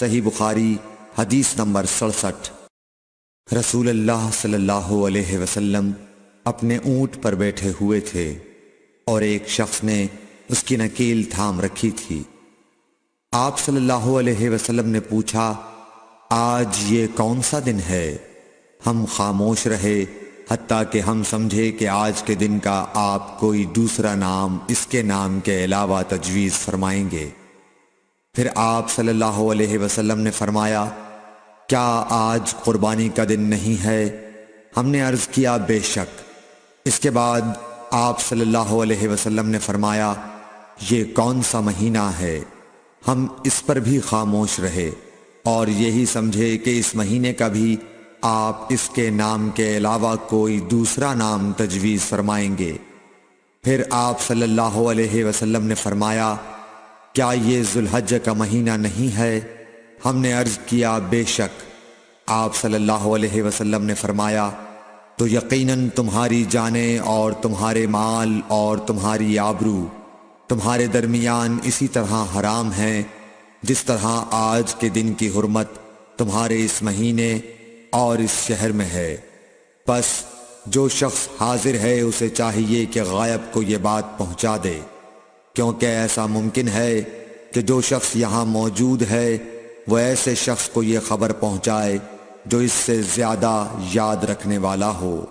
صحیح بخاری حدیث نمبر 67۔ رسول اللہ صلی اللہ علیہ وسلم اپنے اونٹ پر بیٹھے ہوئے تھے اور ایک شخص نے اس کی نکیل تھام رکھی تھی۔ آپ صلی اللہ علیہ وسلم نے پوچھا، آج یہ کون سا دن ہے؟ ہم خاموش رہے حتیٰ کہ ہم سمجھے کہ آج کے دن کا آپ کوئی دوسرا نام اس کے نام کے علاوہ تجویز فرمائیں گے۔ پھر آپ صلی اللہ علیہ وسلم نے فرمایا، کیا آج قربانی کا دن نہیں ہے؟ ہم نے عرض کیا، بے شک۔ اس کے بعد آپ صلی اللہ علیہ وسلم نے فرمایا، یہ کون سا مہینہ ہے؟ ہم اس پر بھی خاموش رہے اور یہی سمجھے کہ اس مہینے کا بھی آپ اس کے نام کے علاوہ کوئی دوسرا نام تجویز فرمائیں گے۔ پھر آپ صلی اللہ علیہ وسلم نے فرمایا، کیا یہ ذو الحجہ کا مہینہ نہیں ہے؟ ہم نے عرض کیا، بے شک۔ آپ صلی اللہ علیہ وسلم نے فرمایا، تو یقیناً تمہاری جانیں اور تمہارے مال اور تمہاری آبرو تمہارے درمیان اسی طرح حرام ہیں جس طرح آج کے دن کی حرمت تمہارے اس مہینے اور اس شہر میں ہے۔ پس جو شخص حاضر ہے اسے چاہیے کہ غائب کو یہ بات پہنچا دے، کیونکہ ایسا ممکن ہے کہ جو شخص یہاں موجود ہے وہ ایسے شخص کو یہ خبر پہنچائے جو اس سے زیادہ یاد رکھنے والا ہو۔